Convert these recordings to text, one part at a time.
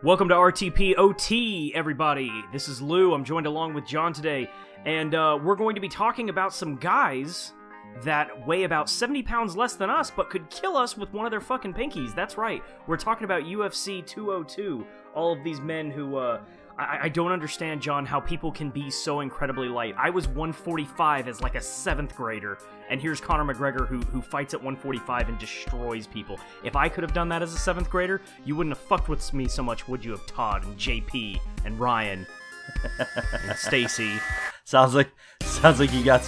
Welcome to RTPOT, everybody. This is Lou. I'm joined along with John today, and we're going to be talking about some guys that weigh about 70 pounds less than us, but could kill us with one of their fucking pinkies. That's right. We're talking about UFC202. All of these men who, I don't understand, John, how people can be so incredibly light. I was 145 as like a 7th grader, and here's Conor McGregor who fights at 145 and destroys people. If I could have done that as a 7th grader, you wouldn't have fucked with me so much, would you have, Todd and JP and Ryan and Stacy? Sounds like you got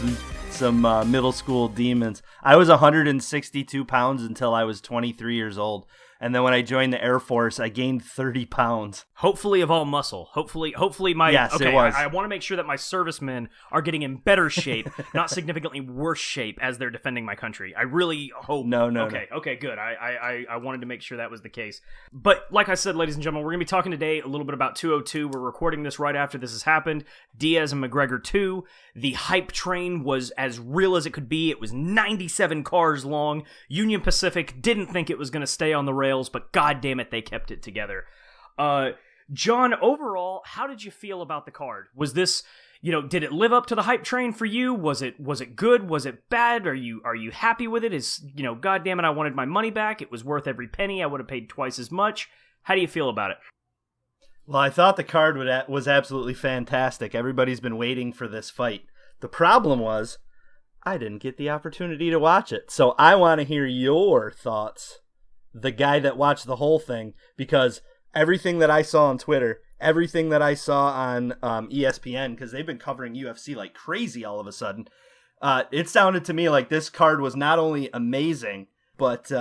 some middle school demons. I was 162 pounds until I was 23 years old. And then when I joined the Air Force, I gained 30 pounds. Hopefully of all muscle. Hopefully my... Yes, okay, it was. I want to make sure that my servicemen are getting in better shape, not significantly worse shape as they're defending my country. I really hope... No. Okay, good. I wanted to make sure that was the case. But like I said, ladies and gentlemen, we're going to be talking today a little bit about 202. We're recording this right after this has happened. Diaz and McGregor 2. The hype train was as real as it could be. It was 97 cars long. Union Pacific didn't think it was going to stay on the rails, but god damn it, they kept it together. John, overall, how did you feel about the card? Was this, did it live up to the hype train for you? Was it good? Was it bad? Are you happy with it? God damn it, I wanted my money back. It was worth every penny. I would have paid twice as much. How do you feel about it? Well, I thought the card was absolutely fantastic. Everybody's been waiting for this fight. The problem was, I didn't get the opportunity to watch it. So I want to hear your thoughts, the guy that watched the whole thing, because everything that I saw on Twitter, everything that I saw on ESPN, because they've been covering UFC like crazy all of a sudden, it sounded to me like this card was not only amazing, but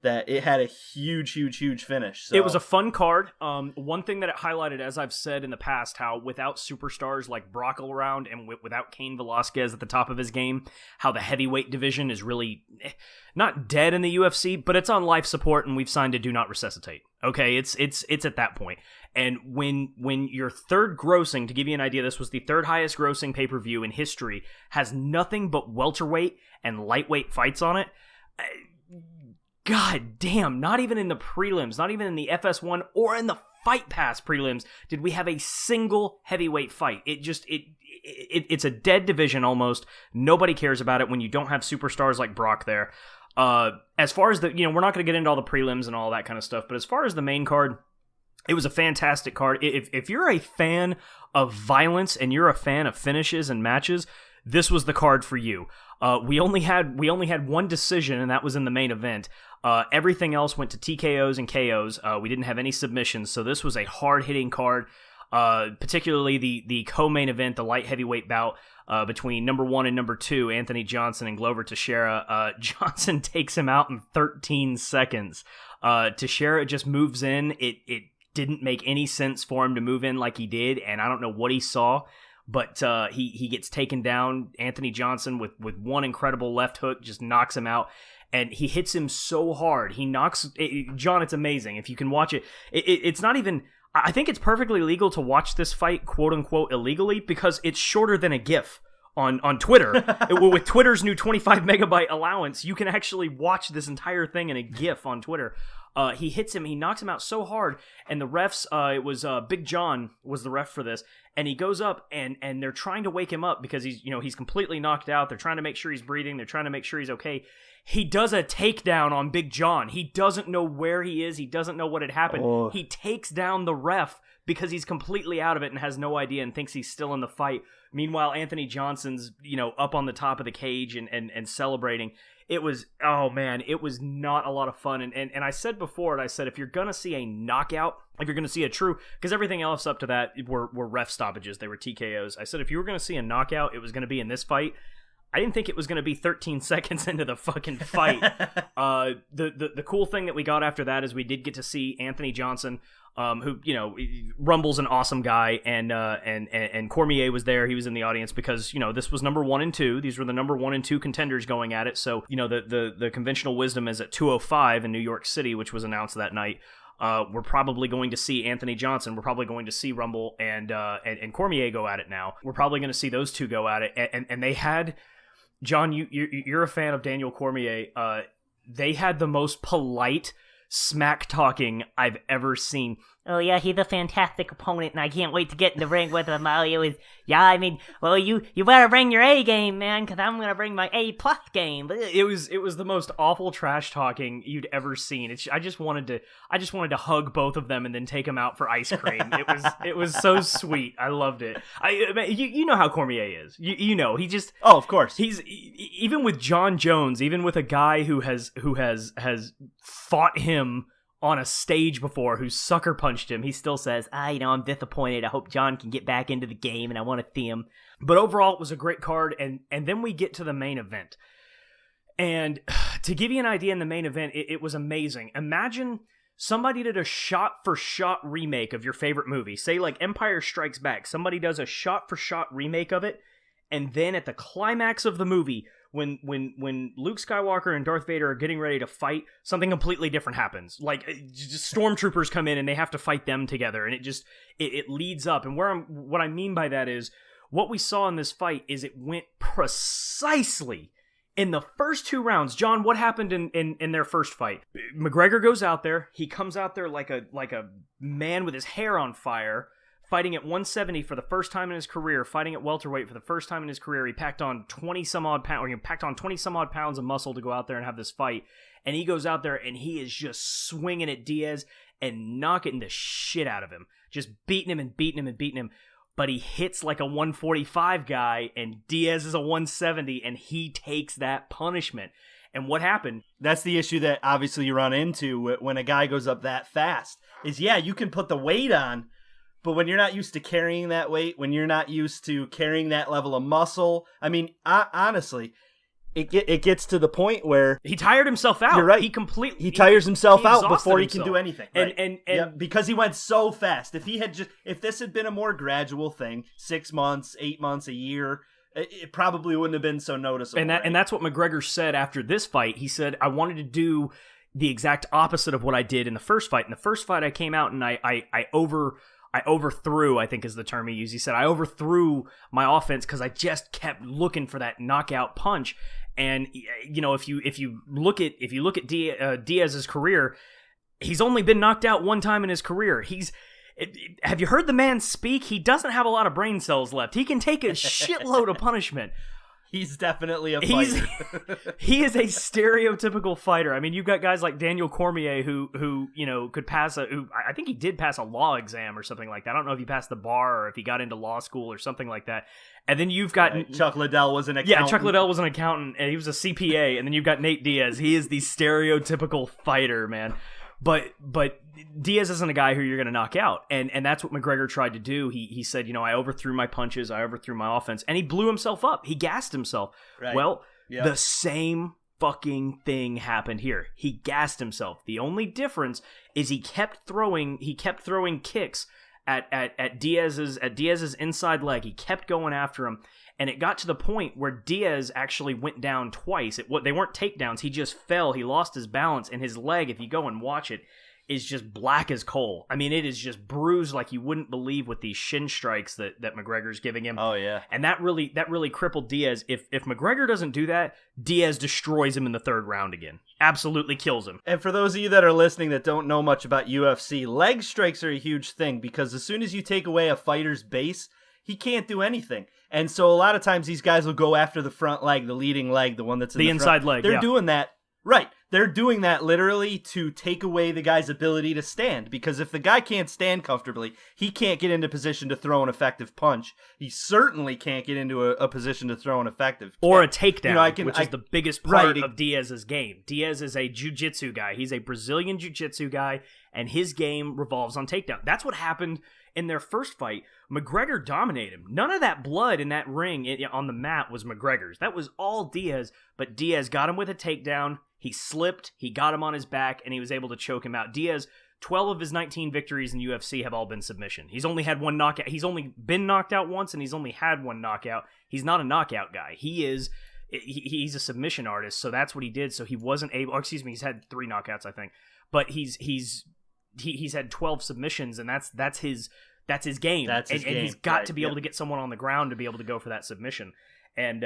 that it had a huge finish. So. It was a fun card. One thing that it highlighted, as I've said in the past, how without superstars like Brock around and without Cain Velasquez at the top of his game, how the heavyweight division is really not dead in the UFC, but it's on life support, and we've signed a do not resuscitate. Okay, it's at that point. And when your third grossing, to give you an idea, this was the third highest grossing pay-per-view in history, has nothing but welterweight and lightweight fights on it. God damn, not even in the prelims, not even in the FS1 or in the Fight Pass prelims did we have a single heavyweight fight. It's a dead division almost. Nobody cares about it when you don't have superstars like Brock there. As far as we're not going to get into all the prelims and all that kind of stuff, but as far as the main card, it was a fantastic card. If you're a fan of violence and you're a fan of finishes and matches, this was the card for you. We only had one decision, and that was in the main event. Everything else went to TKOs and KOs. We didn't have any submissions, so this was a hard-hitting card. Particularly the co-main event, the light heavyweight bout between number 1 and number 2, Anthony Johnson and Glover Teixeira. Johnson takes him out in 13 seconds. Teixeira just moves in. It didn't make any sense for him to move in like he did, and I don't know what he saw. But he gets taken down. Anthony Johnson with one incredible left hook just knocks him out. And he hits him so hard. He knocks... John, it's amazing. If you can watch it, it's not even... I think it's perfectly legal to watch this fight, quote-unquote, illegally, because it's shorter than a GIF on Twitter. With Twitter's new 25 megabyte allowance, you can actually watch this entire thing in a GIF on Twitter. He hits him, he knocks him out so hard, and the refs, it was Big John was the ref for this, and he goes up, and they're trying to wake him up because he's completely knocked out. They're trying to make sure he's breathing. They're trying to make sure he's okay. He does a takedown on Big John. He doesn't know where he is. He doesn't know what had happened. Oh. He takes down the ref because he's completely out of it and has no idea and thinks he's still in the fight. Meanwhile, Anthony Johnson's, up on the top of the cage and celebrating. It was, oh man, it was not a lot of fun. And I said before, if you're going to see a knockout, if you're going to see a true, because everything else up to that were ref stoppages, they were TKOs. I said if you were going to see a knockout, it was going to be in this fight. I didn't think it was going to be 13 seconds into the fucking fight. The cool thing that we got after that is we did get to see Anthony Johnson, who, Rumble's an awesome guy, and Cormier was there. He was in the audience because, this was number 1 and 2. These were the number 1 and 2 contenders going at it. So, the conventional wisdom is at 205 in New York City, which was announced that night. We're probably going to see Anthony Johnson. We're probably going to see Rumble and Cormier go at it now. We're probably going to see those two go at it. And they had... John, you're a fan of Daniel Cormier. They had the most polite smack talking I've ever seen. Oh yeah, he's a fantastic opponent, and I can't wait to get in the ring with him. Well, you better bring your A game, man, because I'm gonna bring my A+ game. It was the most awful trash talking you'd ever seen. I just wanted to hug both of them and then take them out for ice cream. It was so sweet. I loved it. You know how Cormier is. You know he just of course he's even with John Jones, even with a guy who has fought him on a stage before, who sucker punched him, he still says, I'm disappointed. I hope John can get back into the game, and I want to see him. But overall, it was a great card, and then we get to the main event. And to give you an idea, in the main event, it was amazing. Imagine somebody did a shot-for-shot remake of your favorite movie. Say, like, Empire Strikes Back. Somebody does a shot-for-shot remake of it, and then at the climax of the movie, when Luke Skywalker and Darth Vader are getting ready to fight, something completely different happens. Like, just stormtroopers come in and they have to fight them together, and it leads up. And what I mean by that is, what we saw in this fight is it went precisely in the first 2 rounds. John, what happened in their first fight? McGregor goes out there. He comes out there like a man with his hair on fire, fighting at 170 for the first time in his career, fighting at welterweight for the first time in his career. He packed on 20 some odd pounds of muscle to go out there and have this fight. And he goes out there and he is just swinging at Diaz and knocking the shit out of him. Just beating him and beating him and beating him. But he hits like a 145 guy, and Diaz is a 170, and he takes that punishment. And what happened? That's the issue that obviously you run into when a guy goes up that fast. Is, you can put the weight on, but when you're not used to carrying that weight, when you're not used to carrying that level of muscle, honestly, it gets to the point where he tired himself out. You're right. He tires himself out before he himself. can do anything. Right. And because he went so fast. If this had been a more gradual thing, 6 months, 8 months, a year, it probably wouldn't have been so noticeable. And that's what McGregor said after this fight. He said, I wanted to do the exact opposite of what I did in the first fight. In the first fight, I came out and I overthrew, I think is the term he used. He said, I overthrew my offense because I just kept looking for that knockout punch. And, if you look at Diaz's career, he's only been knocked out one time in his career. Have you heard the man speak? He doesn't have a lot of brain cells left. He can take a shitload of punishment. He's definitely a fighter. He is a stereotypical fighter. I mean, you've got guys like Daniel Cormier who could pass I think he did pass a law exam or something like that. I don't know if he passed the bar or if he got into law school or something like that. And then you've got Chuck Liddell was an accountant. Yeah, Chuck Liddell was an accountant and he was a CPA. And then you've got Nate Diaz. He is the stereotypical fighter, man. But Diaz isn't a guy who you're going to knock out. And that's what McGregor tried to do. He said, I overthrew my punches, I overthrew my offense, and he blew himself up. He gassed himself. Right. Well, the same fucking thing happened here. He gassed himself. The only difference is he kept throwing kicks at Diaz's inside leg. He kept going after him. And it got to the point where Diaz actually went down twice. They weren't takedowns. He just fell. He lost his balance. And his leg, if you go and watch it, is just black as coal. I mean, it is just bruised like you wouldn't believe with these shin strikes that McGregor's giving him. Oh, yeah. And that really crippled Diaz. If McGregor doesn't do that, Diaz destroys him in the 3rd round again. Absolutely kills him. And for those of you that are listening that don't know much about UFC, leg strikes are a huge thing because as soon as you take away a fighter's base, he can't do anything. And so a lot of times these guys will go after the front leg, the leading leg, the one that's in the inside front. leg. They're doing that. Right. They're doing that literally to take away the guy's ability to stand. Because if the guy can't stand comfortably, he can't get into position to throw an effective punch. He certainly can't get into a position to throw an effective kick. Or a takedown, which is the biggest part of Diaz's game. Diaz is a jiu-jitsu guy. He's a Brazilian jiu-jitsu guy, and his game revolves on takedown. That's what happened in their first fight. McGregor dominated him. None of that blood in that ring on the mat was McGregor's. That was all Diaz, but Diaz got him with a takedown. He slipped, he got him on his back, and he was able to choke him out. Diaz, 12 of his 19 victories in UFC have all been submission. He's only had one knockout. He's only been knocked out once, and he's only had one knockout. He's not a knockout guy. He's a submission artist, so that's what he did. So he wasn't able. He's had 3 knockouts, I think, but he's had 12 submissions, and that's his game. That's his game. And he's got to be able to get someone on the ground to be able to go for that submission. And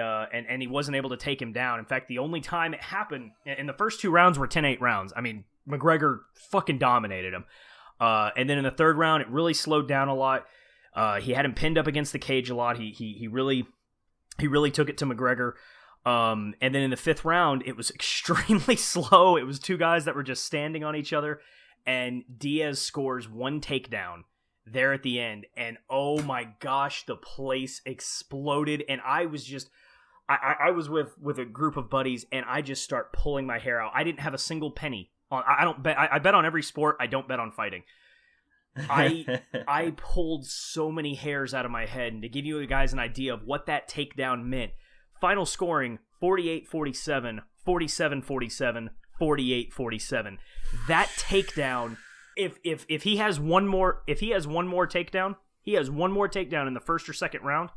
he wasn't able to take him down. In fact, the only time it happened in the first 2 rounds were 10-8 rounds. I mean, McGregor fucking dominated him. And then in the third round, it really slowed down a lot. He had him pinned up against the cage a lot. He really took it to McGregor. And then in the fifth round, it was extremely slow. It was two guys that were just standing on each other, and Diaz scores one takedown there at the end. And oh my gosh, the place exploded. And I was just, I was with a group of buddies, and I just start pulling my hair out. I didn't have a single penny on. I don't bet. I bet on every sport. I don't bet on fighting. I pulled so many hairs out of my head. And to give you guys an idea of what that takedown meant, final scoring 48-47, 47-47, 48-47. That takedown, if he has one more takedown, he has one more takedown in the first or second round,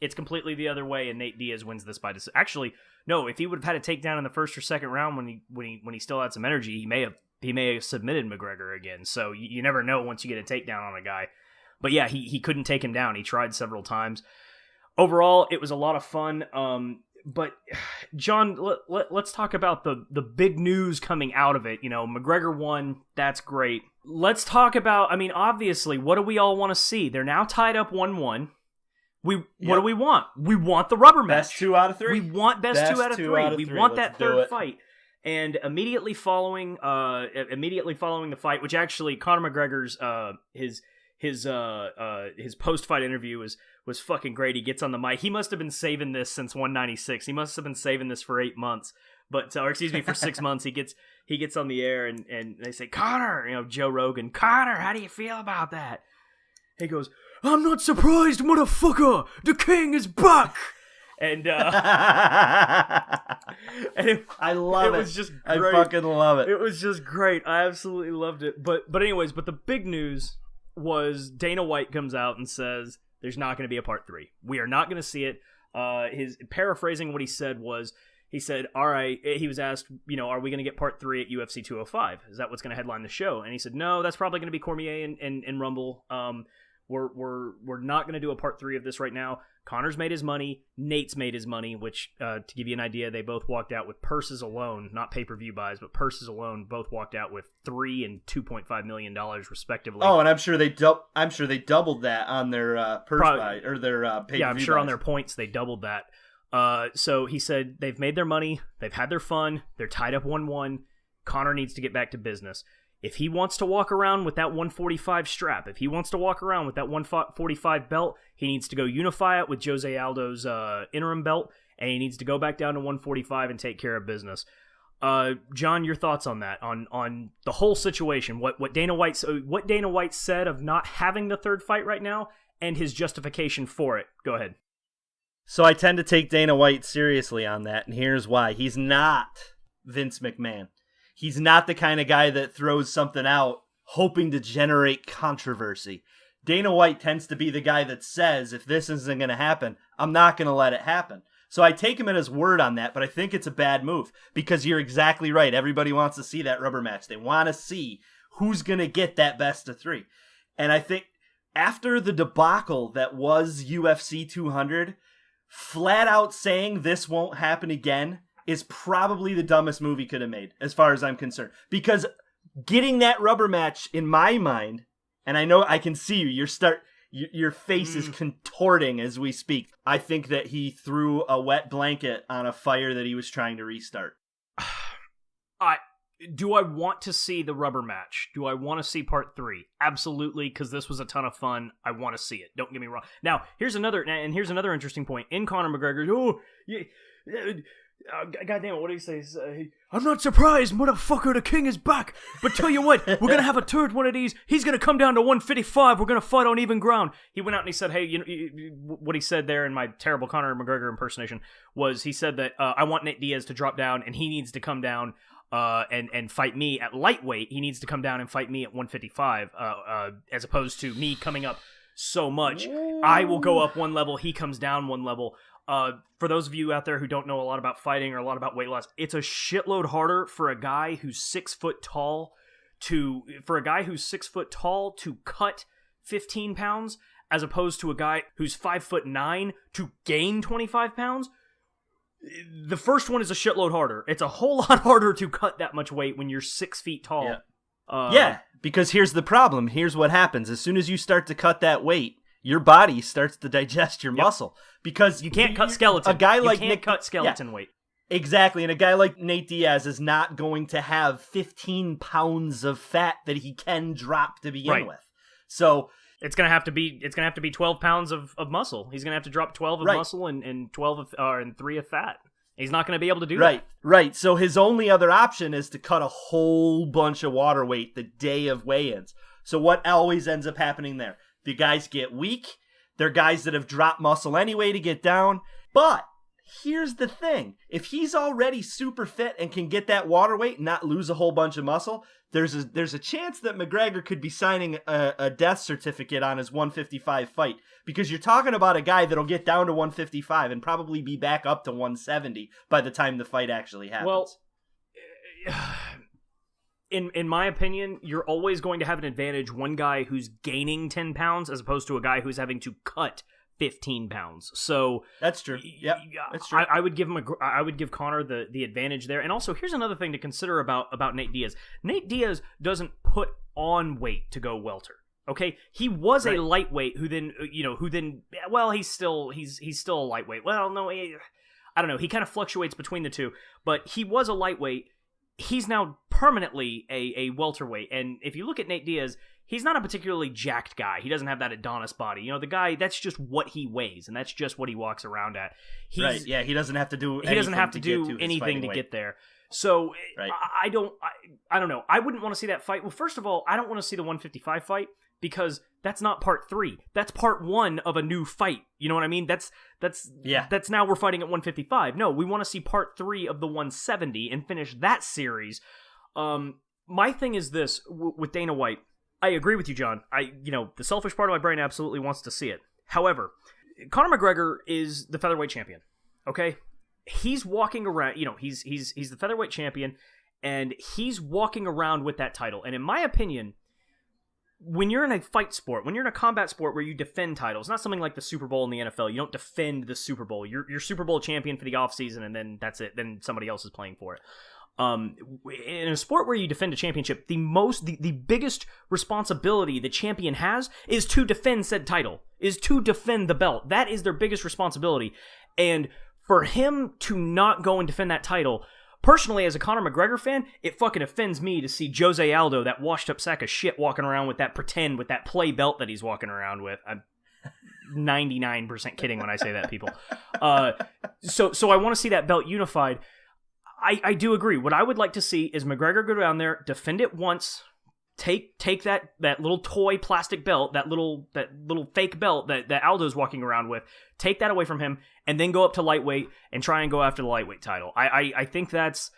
it's completely the other way, and Nate Diaz wins this by decision. Actually, no, if he would have had a takedown in the first or second round when he still had some energy, he may have submitted McGregor again. So you never know once you get a takedown on a guy. But yeah, he couldn't take him down. He tried several times. Overall, it was a lot of fun. But John, let's talk about the big news coming out of it. You know, McGregor won. That's great. Let's talk about, I mean, obviously, what do we all want to see? They're now tied up 1-1. What do we want? We want the rubber match. Best 2 out of 3. We want best 2 out of 3. We want that third fight. And immediately following the fight, which actually Conor McGregor's his post-fight interview was fucking great. He gets on the mic. He must have been saving this since 196. He must have been saving this for 8 months, for 6 months. He gets on the air and they say, Conor, you know, Joe Rogan, Conor, how do you feel about that? He goes, I'm not surprised, motherfucker. The king is back. And I love it. It was just great. I fucking love it. It was just great. I absolutely loved it. But the big news was Dana White comes out and says there's not going to be a part 3. We are not going to see it. His paraphrasing what he said was, he said, all right, he was asked, you know, are we going to get part 3 at UFC 205? Is that what's going to headline the show? And he said, no, that's probably going to be Cormier and Rumble. We're not going to do a part 3 of this right now. Conor's made his money. Nate's made his money, which, to give you an idea, they both walked out with purses alone, not pay-per-view buys, but purses alone, both walked out with $3 and $2.5 million respectively. Oh, and I'm sure they doubled that on their purse buy or their pay-per-view. Yeah, I'm sure buys. On their points they doubled that. So he said they've made their money, they've had their fun, they're tied up 1-1. Conor needs to get back to business. If he wants to walk around with that 145 strap, if he wants to walk around with that 145 belt, he needs to go unify it with Jose Aldo's interim belt, and he needs to go back down to 145 and take care of business. John, your thoughts on that? On the whole situation? What Dana White said of not having the third fight right now, and his justification for it. Go ahead. So I tend to take Dana White seriously on that, and here's why. He's not Vince McMahon. He's not the kind of guy that throws something out hoping to generate controversy. Dana White tends to be the guy that says, if this isn't going to happen, I'm not going to let it happen. So I take him at his word on that, but I think it's a bad move because you're exactly right. Everybody wants to see that rubber match. They want to see who's going to get that best of 3. And I think after the debacle that was UFC 200, flat out saying this won't happen again is probably the dumbest move he could have made, as far as I'm concerned. Because getting that rubber match, in my mind, and I know I can see you, your face is contorting as we speak. I think that he threw a wet blanket on a fire that he was trying to restart. Do I want to see the rubber match? Do I want to see part 3? Absolutely, because this was a ton of fun. I want to see it. Don't get me wrong. Now, here's another interesting point. In Conor McGregor, God damn it, what do you say? I'm not surprised, motherfucker, the king is back. But tell you what, we're going to have a third one of these. He's going to come down to 155. We're going to fight on even ground. He went out and he said, hey, what he said there in my terrible Conor McGregor impersonation was he said that I want Nate Diaz to drop down and he needs to come down and fight me at lightweight. He needs to come down and fight me at 155 as opposed to me coming up so much. I will go up one level. He comes down one level. For those of you out there who don't know a lot about fighting or a lot about weight loss, it's a shitload harder for a guy who's 6 foot tall to cut 15 pounds as opposed to a guy who's 5'9" to gain 25 pounds. The first one is a shitload harder. It's a whole lot harder to cut that much weight when you're 6 feet tall. Yeah, because here's the problem. Here's what happens. As soon as you start to cut that weight, your body starts to digest your muscle. Because you can't cut skeleton. A guy like you can't cut skeleton weight. Exactly, and a guy like Nate Diaz is not going to have 15 pounds of fat that he can drop to begin with. So it's gonna have to be 12 pounds of muscle. He's gonna have to drop 12 of muscle and 12 of, and 3 of fat. He's not gonna be able to do that. Right. So his only other option is to cut a whole bunch of water weight the day of weigh-ins. So what always ends up happening there? The guys get weak. They're guys that have dropped muscle anyway to get down, but here's the thing. If he's already super fit and can get that water weight and not lose a whole bunch of muscle, there's a chance that McGregor could be signing a death certificate on his 155 fight, because you're talking about a guy that'll get down to 155 and probably be back up to 170 by the time the fight actually happens. Well, in my opinion, you're always going to have an advantage one guy who's gaining 10 pounds as opposed to a guy who's having to cut 15 pounds. So that's true. Yeah, that's true. I would give Conor the advantage there. And also, here's another thing to consider about Nate Diaz. Nate Diaz doesn't put on weight to go welter. Okay, he was a lightweight who then he's still a lightweight. Well, no, I don't know. He kind of fluctuates between the two, but he was a lightweight. He's now permanently a welterweight. And if you look at Nate Diaz, he's not a particularly jacked guy. He doesn't have that Adonis body. The guy, that's just what he weighs, and that's just what he walks around at. He doesn't have to do anything to get there. So I don't know. I wouldn't want to see that fight. Well, first of all, I don't want to see the 155 fight because that's not part 3. That's part 1 of a new fight. You know what I mean? That's now we're fighting at 155. No, we want to see part 3 of the 170 and finish that series. My thing is this with Dana White. I agree with you, John. The selfish part of my brain absolutely wants to see it. However, Conor McGregor is the featherweight champion. Okay, he's walking around. He's the featherweight champion, and he's walking around with that title. And in my opinion, when you're in a fight sport, when you're in a combat sport where you defend titles, not something like the Super Bowl in the NFL. You don't defend the Super Bowl. You're Super Bowl champion for the offseason, and then that's it. Then somebody else is playing for it. In a sport where you defend a championship, the biggest responsibility the champion has is to defend said title, is to defend the belt. That is their biggest responsibility. And for him to not go and defend that title, personally, as a Conor McGregor fan, it fucking offends me to see Jose Aldo, that washed up sack of shit, walking around with that play belt that he's walking around with. I'm 99% kidding when I say that, people. So I want to see that belt unified. I do agree. What I would like to see is McGregor go down there, defend it once, take that little toy plastic belt, that little fake belt that Aldo's walking around with, take that away from him, and then go up to lightweight and try and go after the lightweight title. I think that's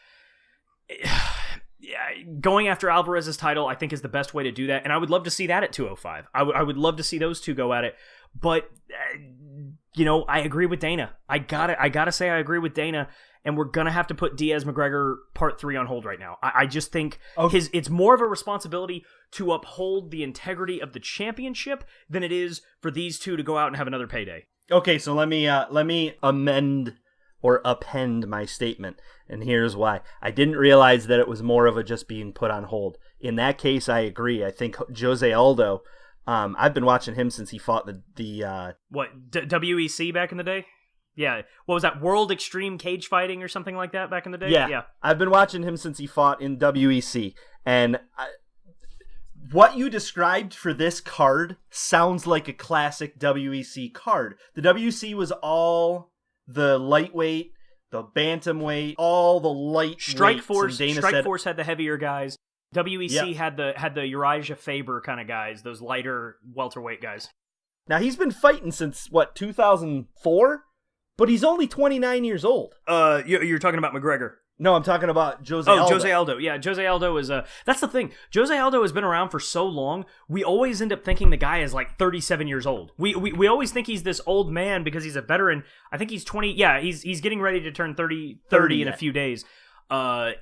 going after Alvarez's title. I think is the best way to do that, and I would love to see that at 205. I would love to see those two go at it, but I agree with Dana. I gotta say I agree with Dana. And we're going to have to put Diaz-McGregor Part 3 on hold right now. I just think it's more of a responsibility to uphold the integrity of the championship than it is for these two to go out and have another payday. Okay, so let me amend or append my statement, and here's why. I didn't realize that it was more of a just being put on hold. In that case, I agree. I think Jose Aldo, I've been watching him since he fought the WEC back in the day? Yeah, what was that, World Extreme Cage Fighting or something like that back in the day? Yeah. I've been watching him since he fought in WEC, and what you described for this card sounds like a classic WEC card. The WEC was all the lightweight, the bantamweight, all the light Strikeforce had the heavier guys. WEC had the Uriah Faber kind of guys, those lighter welterweight guys. Now, he's been fighting since, 2004? But he's only 29 years old. You're talking about McGregor. No, I'm talking about Jose Aldo. Jose Aldo. Yeah, Jose Aldo is that's the thing. Jose Aldo has been around for so long, we always end up thinking the guy is like 37 years old. We always think he's this old man because he's a veteran. I think he's 20. Yeah, he's getting ready to turn 30 in a few days.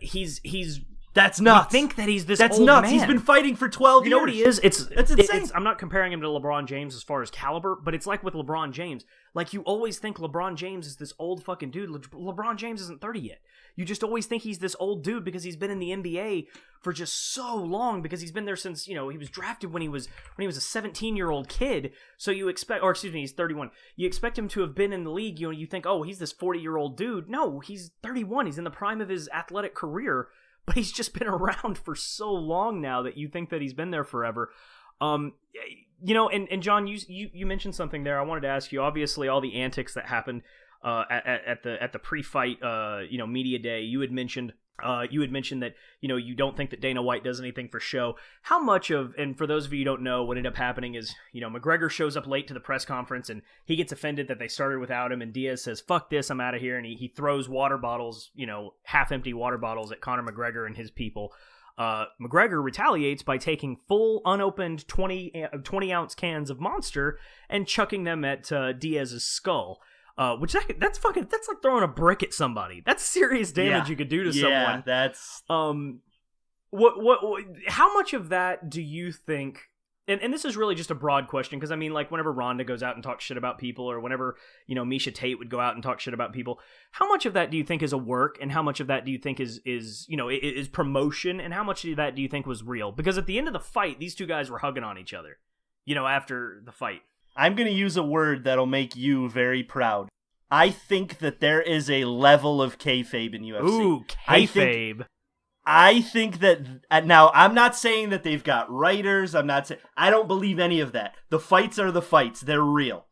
He's That's nuts. We think that he's this That's old nuts. man. He's been fighting for 12 years. You know what he is? That's insane. I'm not comparing him to LeBron James as far as caliber, but it's like with LeBron James. Like, you always think LeBron James is this old fucking dude. LeBron James isn't 30 yet. You just always think he's this old dude because he's been in the NBA for just so long, because he's been there since, he was drafted when he was a 17-year-old kid. So you expect, or excuse me, he's 31. You expect him to have been in the league. You think, oh, he's this 40-year-old dude. No, he's 31. He's in the prime of his athletic career. But he's just been around for so long now that you think that he's been there forever. And John, you mentioned something there. I wanted to ask you. Obviously, all the antics that happened at the pre-fight, media day. You had mentioned that you don't think that Dana White does anything for show. How much of, and for those of you who don't know, what ended up happening is, McGregor shows up late to the press conference and he gets offended that they started without him, and Diaz says, "Fuck this, I'm out of here," and he throws water bottles, half-empty water bottles at Conor McGregor and his people. McGregor retaliates by taking full unopened 20-ounce cans of Monster and chucking them at Diaz's skull. Which that's like throwing a brick at somebody. That's serious damage you could do to someone. Yeah, that's what how much of that do you think, and this is really just a broad question, because I mean, like, whenever Ronda goes out and talks shit about people, or whenever Misha Tate would go out and talk shit about people, how much of that do you think is a work, and how much of that do you think is promotion, and how much of that do you think was real? Because at the end of the fight, these two guys were hugging on each other, after the fight. I'm going to use a word that'll make you very proud. I think that there is a level of kayfabe in UFC. Ooh, kayfabe. I think that, now, I'm not saying that they've got writers. I don't believe any of that. The fights are the fights. They're real.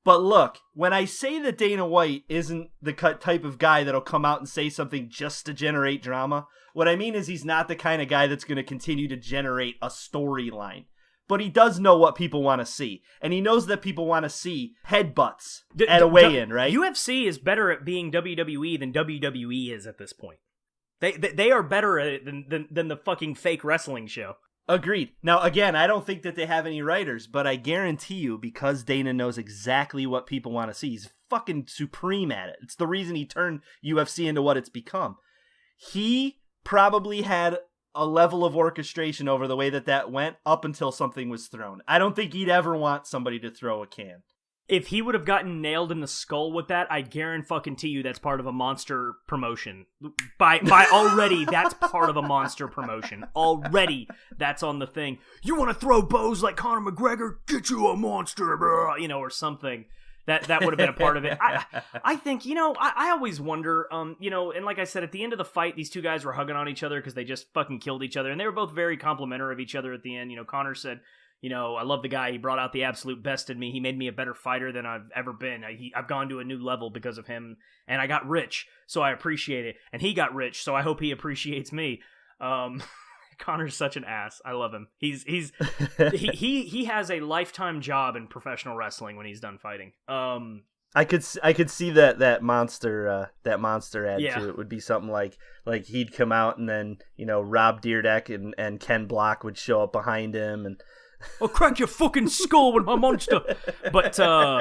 But look, when I say that Dana White isn't the type of guy that'll come out and say something just to generate drama, what I mean is he's not the kind of guy that's going to continue to generate a storyline. But he does know what people want to see. And he knows that people want to see headbutts at a weigh-in, right? UFC is better at being WWE than WWE is at this point. They are better at it than the fucking fake wrestling show. Agreed. Now, again, I don't think that they have any writers, but I guarantee you, because Dana knows exactly what people want to see, he's fucking supreme at it. It's the reason he turned UFC into what it's become. He probably had a level of orchestration over the way that went up until something was thrown. I don't think he'd ever want somebody to throw a can. If he would have gotten nailed in the skull with that, I guarantee you that's part of a Monster promotion. By already, that's part of a Monster promotion. Already, that's on the thing. You want to throw bows like Conor McGregor? Get you a Monster, bro, or something. That would have been a part of it. I think, I always wonder, and like I said, at the end of the fight, these two guys were hugging on each other because they just fucking killed each other, and they were both very complimentary of each other at the end. Conor said, I love the guy. He brought out the absolute best in me. He made me a better fighter than I've ever been. I've gone to a new level because of him, and I got rich, so I appreciate it. And he got rich, so I hope he appreciates me. Conor's such an ass. I love him. He has a lifetime job in professional wrestling when he's done fighting. I could see that monster ad too. It would be something like he'd come out, and then Rob Dyrdek and Ken Block would show up behind him, and I'll crack your fucking skull with my monster. But I saw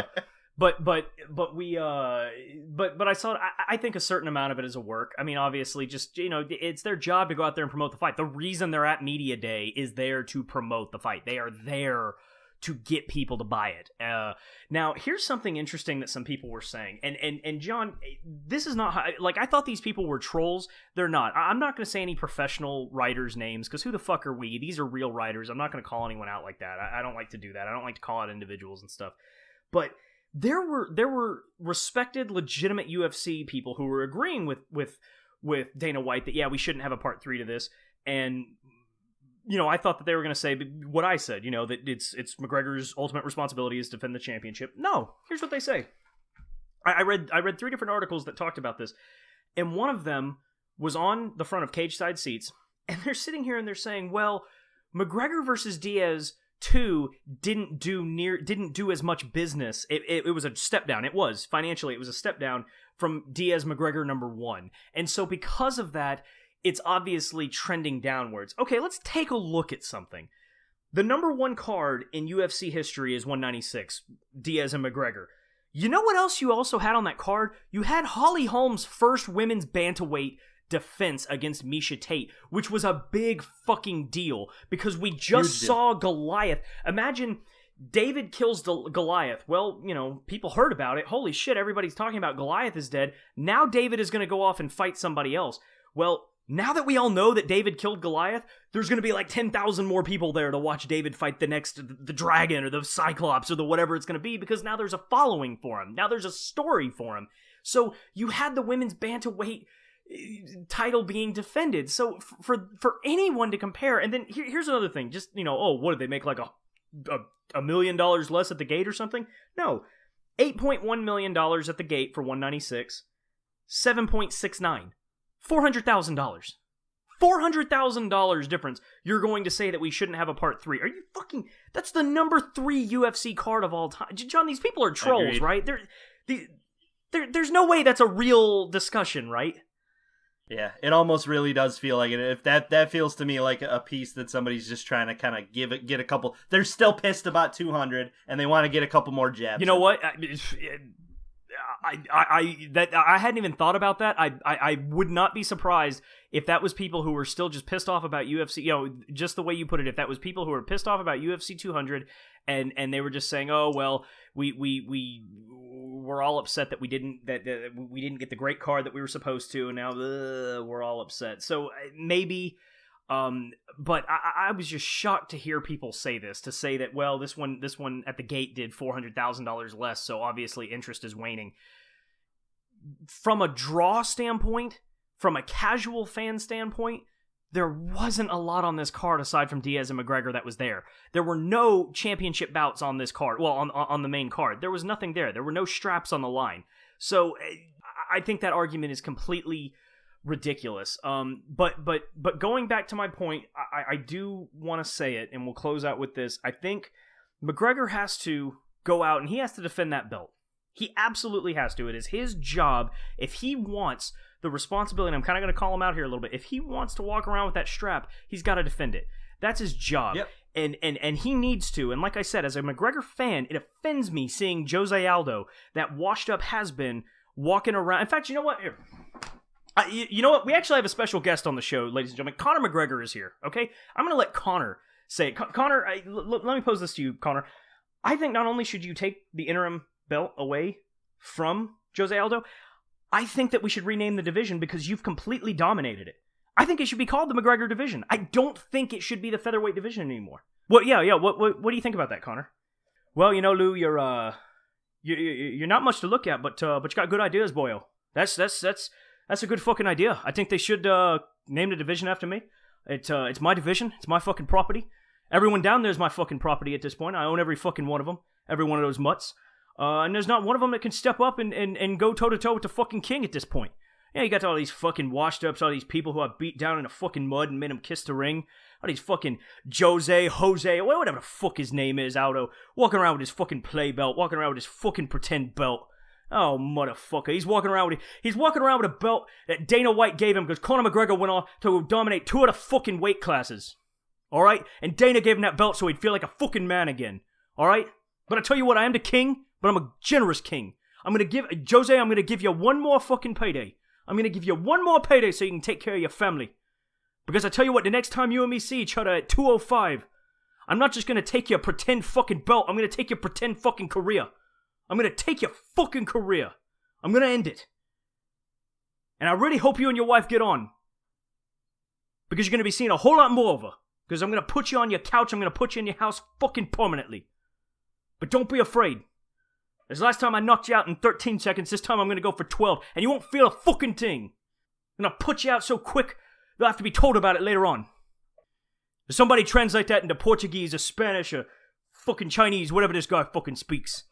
it. I think a certain amount of it is a work. I mean, obviously, just it's their job to go out there and promote the fight. The reason they're at media day is there to promote the fight. They are there to get people to buy it. Now, here's something interesting that some people were saying, and John, this is not how, I thought these people were trolls. They're not. I'm not going to say any professional writers' names, because who the fuck are we? These are real writers. I'm not going to call anyone out like that. I don't like to do that. I don't like to call out individuals and stuff. But there were respected, legitimate UFC people who were agreeing with Dana White that, yeah, we shouldn't have a part 3 to this, and I thought that they were going to say what I said, that it's McGregor's ultimate responsibility is to defend the championship. No, here's what they say. I read 3 different articles that talked about this, and one of them was on the front of Cage Side Seats, and they're sitting here and they're saying, well, McGregor versus Diaz 2 didn't do as much business. It was a step down. It was financially, it was a step down from Diaz McGregor number 1, and so because of that, it's obviously trending downwards. Okay, let's take a look at something. The number 1 card in UFC history is 196, Diaz and McGregor. You know what else you also had on that card? You had Holly Holm's first women's bantamweight defense against Miesha Tate, which was a big fucking deal because we just saw Goliath. Imagine David kills Goliath. Well, people heard about it. Holy shit, everybody's talking about Goliath is dead. Now David is going to go off and fight somebody else. Well, now that we all know that David killed Goliath, there's going to be like 10,000 more people there to watch David fight the dragon or the Cyclops or the whatever it's going to be, because now there's a following for him. Now there's a story for him. So you had the women's bantamweight title being defended. So for anyone to compare, and then here's another thing. Just, what did they make, like $1 million less at the gate or something? No. $8.1 million at the gate for 196. 7.69. $400,000. $400,000 difference. You're going to say that we shouldn't have a part 3. Are you fucking... That's the number 3 UFC card of all time. John, these people are trolls, Agreed. right? There's no way that's a real discussion, right? Yeah, it almost really does feel like it. If that feels to me like a piece that somebody's just trying to kind of get a couple... They're still pissed about 200, and they want to get a couple more jabs. You know what? I hadn't even thought about that. I would not be surprised if that was people who were still just pissed off about UFC, just the way you put it, if that was people who were pissed off about UFC 200 and they were just saying, oh, well, we're all upset that we didn't get the great card that we were supposed to, and now we're all upset. So maybe... but I was just shocked to hear people say this, to say that, well, this one at the gate did $400,000 less, so obviously interest is waning. From a draw standpoint, from a casual fan standpoint, there wasn't a lot on this card aside from Diaz and McGregor that was there. There were no championship bouts on this card, well, on the main card. There was nothing there. There were no straps on the line. So I think that argument is completely ridiculous. But going back to my point, I do want to say it, and we'll close out with this. I think McGregor has to go out and he has to defend that belt. He absolutely has to. It is his job. If he wants the responsibility, and I'm kind of going to call him out here a little bit, if he wants to walk around with that strap, he's got to defend it. That's his job. Yep. And he needs to. And like I said, as a McGregor fan, it offends me seeing Jose Aldo, that washed up has-been, walking around. In fact, you know what? Here. You know what? We actually have a special guest on the show, ladies and gentlemen. Conor McGregor is here, okay? I'm going to let Conor say it. Conor, let me pose this to you, Conor. I think not only should you take the interim belt away from Jose Aldo, I think that we should rename the division because you've completely dominated it. I think it should be called the McGregor division. I don't think it should be the featherweight division anymore. Well, yeah. What do you think about that, Conor? Well, Lou, you're not much to look at, but you got good ideas, boyo. That's a good fucking idea. I think they should name the division after me. It's my division. It's my fucking property. Everyone down there is my fucking property at this point. I own every fucking one of them. Every one of those mutts. And there's not one of them that can step up and go toe-to-toe with the fucking king at this point. You got all these fucking washed-ups, all these people who are beat down in the fucking mud and made them kiss the ring. All these fucking Jose, whatever the fuck his name is, Aldo, walking around with his fucking play belt, walking around with his fucking pretend belt. Oh, motherfucker. He's walking around with a belt that Dana White gave him because Conor McGregor went on to dominate 2 of the fucking weight classes. Alright? And Dana gave him that belt so he'd feel like a fucking man again. Alright? But I tell you what, I am the king, but I'm a generous king. I'm gonna give you one more fucking payday. I'm gonna give you one more payday so you can take care of your family. Because I tell you what, the next time you and me see each other at 205, I'm not just gonna take your pretend fucking belt, I'm gonna take your pretend fucking career. I'm going to take your fucking career. I'm going to end it. And I really hope you and your wife get on. Because you're going to be seeing a whole lot more of her. Because I'm going to put you on your couch. I'm going to put you in your house fucking permanently. But don't be afraid. As last time I knocked you out in 13 seconds, this time I'm going to go for 12. And you won't feel a fucking thing. I'm going to put you out so quick, you'll have to be told about it later on. Somebody translate that into Portuguese or Spanish or fucking Chinese, whatever this guy fucking speaks.